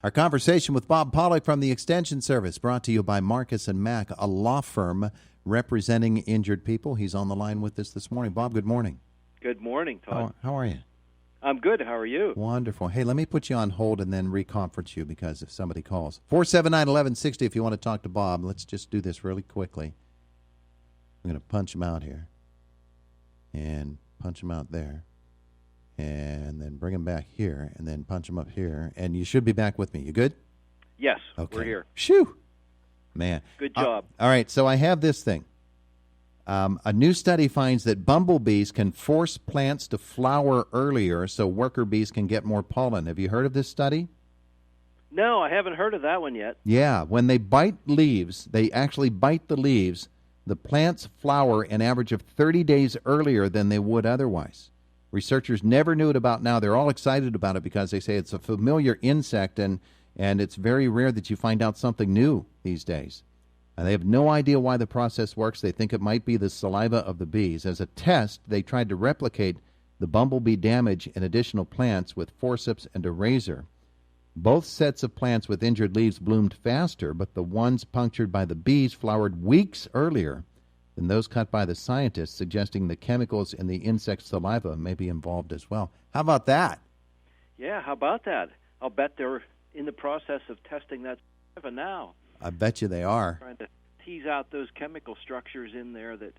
Our conversation with Bob Pollock from the Extension Service, brought to you by Marcus and Mack, a law firm representing injured people. He's on the line with us this morning. Bob, good morning. Good morning, Todd. How are you? I'm good. How are you? Wonderful. Hey, let me put you on hold and then reconference you because if somebody calls. 479-1160 if you want to talk to Bob. Let's just do this really quickly. I'm going to punch him out here and punch him out there. And then bring him back here, and then punch him up here. And you should be back with me. You good? Yes, okay. We're here. Shoo! Man. Good job. All right, so I have this thing. A new study finds that bumblebees can force plants to flower earlier so worker bees can get more pollen. Have you heard of this study? No, I haven't heard of that one yet. Yeah, when they bite leaves, they actually bite the leaves, the plants flower an average of 30 days earlier than they would otherwise. Researchers never knew it about now. They're all excited about it because they say it's a familiar insect, and it's very rare that you find out something new these days. And they have no idea why the process works. They think it might be the saliva of the bees. As a test, they tried to replicate the bumblebee damage in additional plants with forceps and a razor. Both sets of plants with injured leaves bloomed faster, but the ones punctured by the bees flowered weeks earlier than those cut by the scientists, suggesting the chemicals in the insect's saliva may be involved as well. How about that? Yeah, how about that? I'll bet they're in the process of testing that saliva now. I bet you they are. Trying to tease out those chemical structures in there that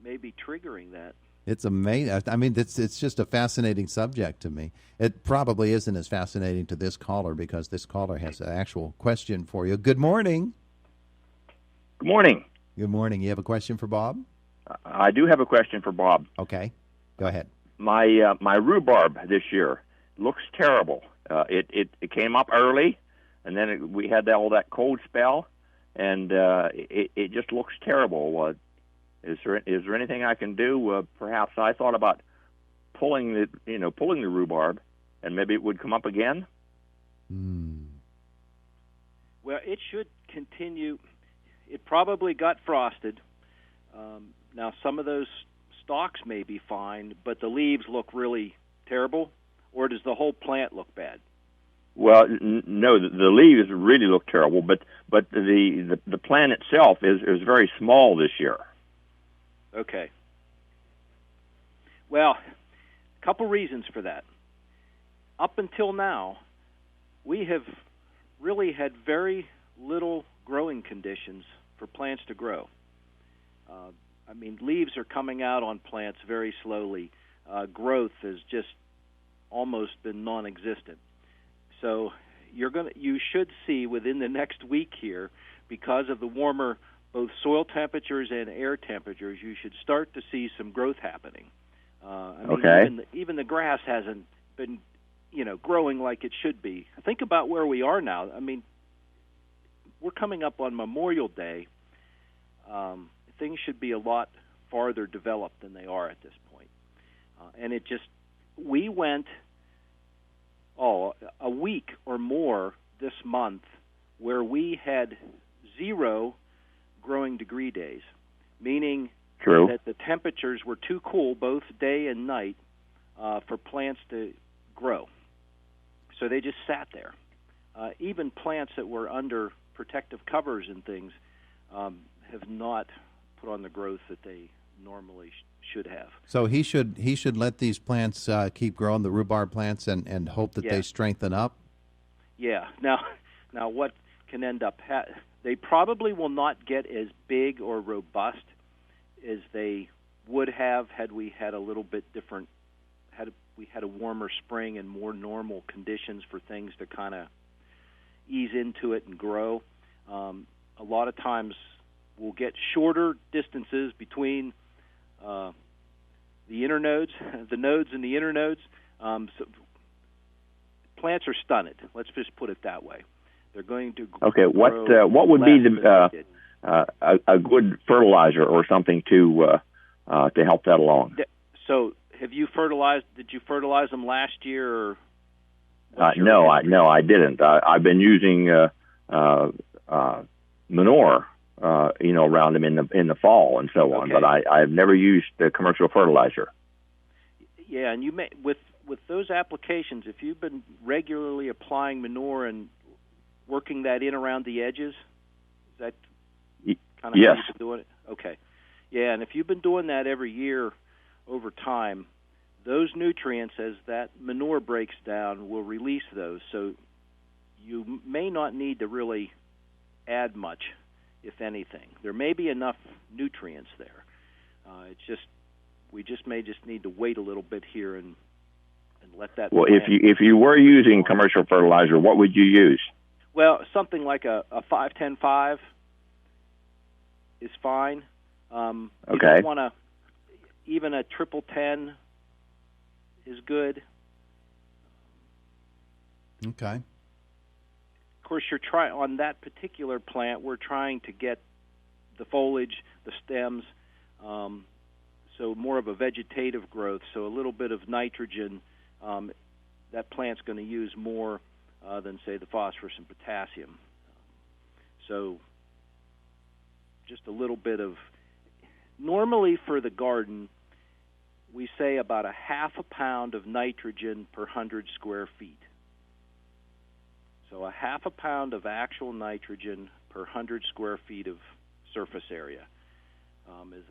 may be triggering that. It's amazing. I mean, it's just a fascinating subject to me. It probably isn't as fascinating to this caller because this caller has an actual question for you. Good morning. Good morning. Good morning. You have a question for Bob? I do have a question for Bob. Okay. Go ahead. My rhubarb this year looks terrible. It came up early, and then we had all that cold spell, and it just looks terrible. Is there anything I can do? Perhaps I thought about pulling the rhubarb, and maybe it would come up again. Well, it should continue. It probably got frosted. Now, some of those stalks may be fine, but the leaves look really terrible, or does the whole plant look bad? Well, no, the leaves really look terrible, but the plant itself is very small this year. Okay. Well, a couple reasons for that. Up until now, we have really had very little growing conditions for plants to grow. Leaves are coming out on plants very slowly. Growth has just almost been non-existent. So you should see within the next week here, because of the warmer both soil temperatures and air temperatures, you should start to see some growth happening. Okay. Even the grass hasn't been, growing like it should be. Think about where we are now. We're coming up on Memorial Day. Things should be a lot farther developed than they are at this point. We went a week or more this month where we had 0 growing degree days, meaning True. that the temperatures were too cool both day and night for plants to grow. So they just sat there. Even plants that were under protective covers and things have not put on the growth that they normally should have. So he should let these plants keep growing, the rhubarb plants, and hope that they strengthen up? Yeah. Now what can end up they probably will not get as big or robust as they would have had we had a little bit different, had we had a warmer spring and more normal conditions for things to kind of ease into it and grow. A lot of times we'll get shorter distances between the internodes, the nodes and the internodes. So plants are stunted. Let's just put it that way. They're going to okay. What would be a good fertilizer or something to help that along? So, have you fertilized? Did you fertilize them last year? Or no, I didn't. I've been using manure, around them in the fall and so on. But I've never used the commercial fertilizer. Yeah, and you may with those applications, if you've been regularly applying manure and working that in around the edges? Is that kind of Yes. how you've been doing it? Okay. Yeah, and if you've been doing that every year over time, those nutrients, as that manure breaks down, will release those. So you may not need to really add much, if anything. There may be enough nutrients there. We may just need to wait a little bit here and let that. Well, if you were using commercial fertilizer, what would you use? Well, something like a 5-10-5 is fine. You Okay. don't want to. Even a 10-10 is good. Okay. Of course, you're trying on that particular plant. We're trying to get the foliage, the stems, so more of a vegetative growth. So a little bit of nitrogen. That plant's going to use more than, say, the phosphorus and potassium. So just a little bit of. Normally for the garden, we say about a half a pound of nitrogen per 100 square feet. So a half a pound of actual nitrogen per 100 square feet of surface area is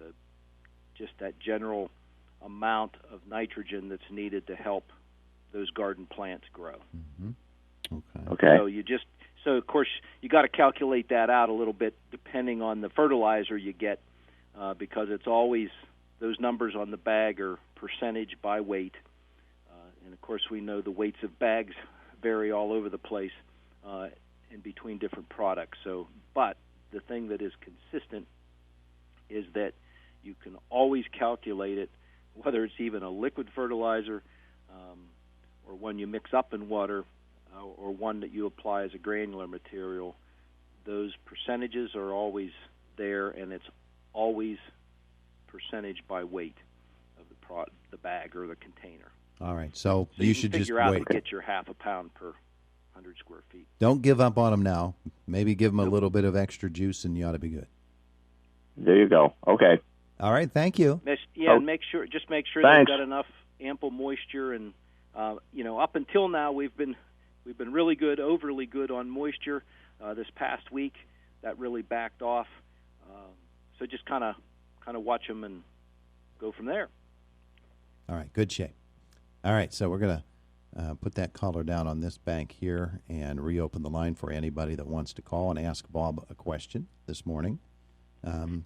just that general amount of nitrogen that's needed to help those garden plants grow. Mm-hmm. Okay. So of course you got to calculate that out a little bit depending on the fertilizer you get, because it's always those numbers on the bag are percentage by weight, and of course we know the weights of bags vary all over the place in between different products. But the thing that is consistent is that you can always calculate it, whether it's even a liquid fertilizer or one you mix up in water or one that you apply as a granular material. Those percentages are always there, and it's always percentage by weight of the bag or the container. All right, so you should figure just out wait. to get your half a pound per 100 square feet. Don't give up on them now. Maybe give them a little bit of extra juice, and you ought to be good. There you go. Okay. All right, thank you. And make sure they've got enough ample moisture, and up until now we've been really good, overly good on moisture. This past week that really backed off. So just kind of watch them and go from there. All right, good shape. All right, so we're going to put that caller down on this bank here and reopen the line for anybody that wants to call and ask Bob a question this morning.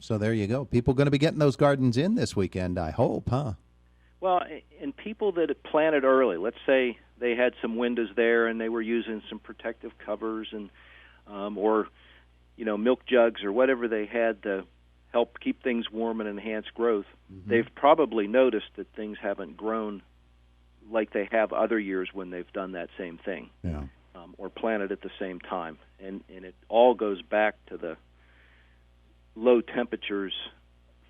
So there you go. People going to be getting those gardens in this weekend, I hope, huh? Well, and people that had planted early, let's say they had some windows there and they were using some protective covers and or milk jugs or whatever they had to help keep things warm and enhance growth. Mm-hmm. They've probably noticed that things haven't grown like they have other years when they've done that same thing, or planted at the same time. And it all goes back to the low temperatures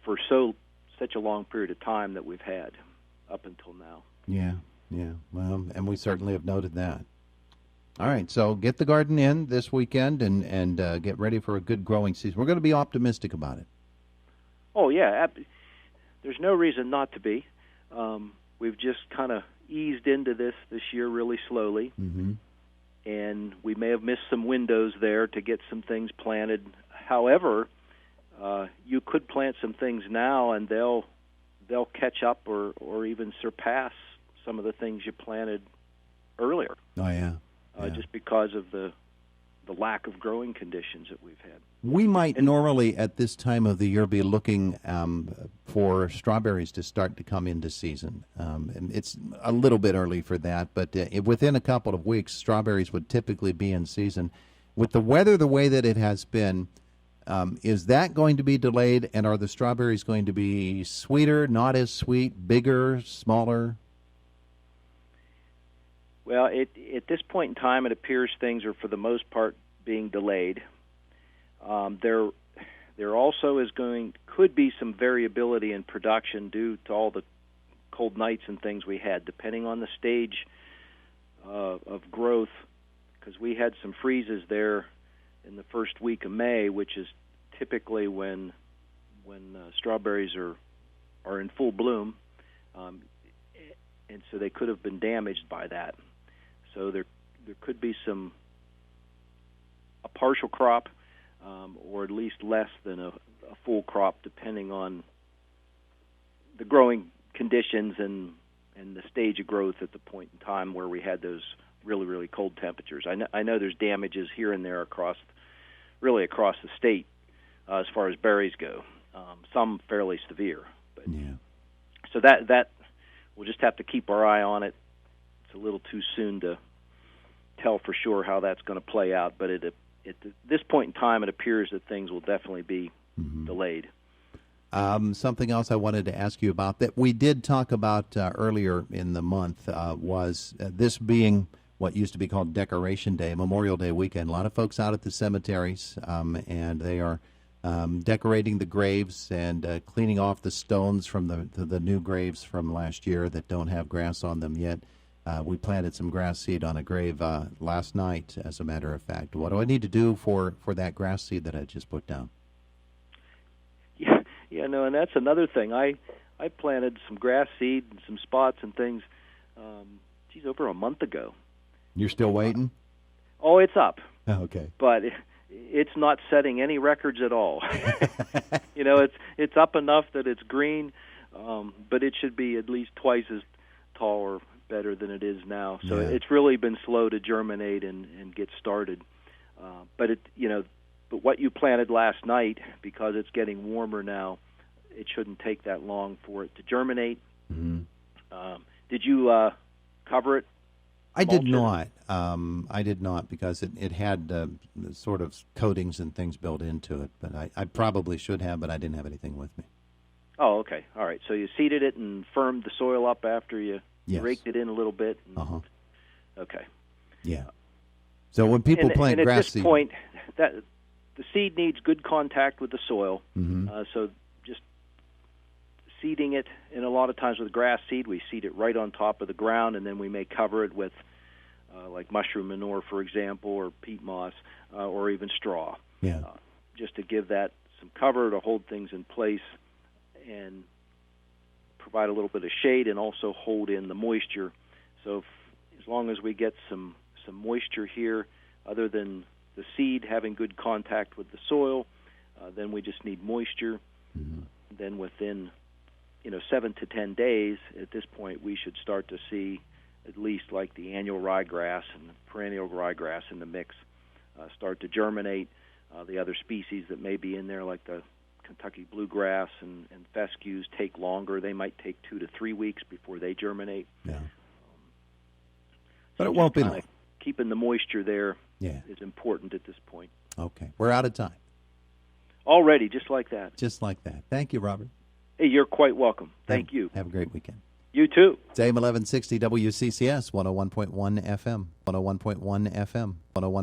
for such a long period of time that we've had up until now. Yeah. Well, and we certainly have noted that. All right, so get the garden in this weekend and get ready for a good growing season. We're going to be optimistic about it. Oh, yeah. There's no reason not to be. We've just kind of eased into this year really slowly, and we may have missed some windows there to get some things planted. However, you could plant some things now, and they'll catch up or even surpass some of the things you planted earlier. Oh, yeah. Just because of the lack of growing conditions that we've had. We might normally at this time of the year be looking for strawberries to start to come into season. And it's a little bit early for that, but within a couple of weeks, strawberries would typically be in season. With the weather the way that it has been, is that going to be delayed, and are the strawberries going to be sweeter, not as sweet, bigger, smaller? Well, at this point in time, it appears things are, for the most part, being delayed. There also could be some variability in production due to all the cold nights and things we had, depending on the stage of growth, because we had some freezes there in the first week of May, which is typically when strawberries are in full bloom, and so they could have been damaged by that. So there could be some partial crop, or at least less than a full crop, depending on the growing conditions and the stage of growth at the point in time where we had those really, really cold temperatures. I know there's damages here and there across the state as far as berries go. Some fairly severe, but Yeah. so that we'll just have to keep our eye on it. It's a little too soon to tell for sure how that's going to play out, but at this point in time, it appears that things will definitely be delayed. Something else I wanted to ask you about that we did talk about earlier in the month was this being what used to be called Decoration Day, Memorial Day weekend. A lot of folks out at the cemeteries, and they are decorating the graves and cleaning off the stones from the new graves from last year that don't have grass on them yet. We planted some grass seed on a grave last night, as a matter of fact. What do I need to do for that grass seed that I just put down? Yeah, no, and that's another thing. I planted some grass seed and some spots and things, over a month ago. You're still waiting? Oh, it's up. Oh, okay. But it's not setting any records at all. It's up enough that it's green, but it should be at least twice as tall or better than it is now. So It's really been slow to germinate and get started. But what you planted last night, because it's getting warmer now, it shouldn't take that long for it to germinate. Mm-hmm. Did you cover it? I did not. I did not because it had sort of coatings and things built into it. But I probably should have, but I didn't have anything with me. Oh, okay. All right. So you seeded it and firmed the soil up after you raked it in a little bit. Okay. Yeah. So when people plant and grass at this seed, point, that the seed needs good contact with the soil. Mm-hmm. So just seeding it, and a lot of times with grass seed, we seed it right on top of the ground, and then we may cover it with like mushroom manure, for example, or peat moss, or even straw. Yeah. Just to give that some cover to hold things in place and provide a little bit of shade and also hold in the moisture. So as long as we get some moisture here, other than the seed having good contact with the soil, then we just need moisture. Mm-hmm. Then within 7 to 10 days, at this point, we should start to see at least like the annual ryegrass and the perennial ryegrass in the mix start to germinate. The other species that may be in there, like the Kentucky bluegrass and fescues, take longer. They might take 2 to 3 weeks before they germinate. Yeah. But it won't be long. Keeping the moisture there is important at this point. Okay. We're out of time. Already, just like that. Just like that. Thank you, Robert. Hey, you're quite welcome. Thank you. Have a great weekend. You too. It's AM 1160 WCCS, 101.1 FM, 101.1 FM, 101.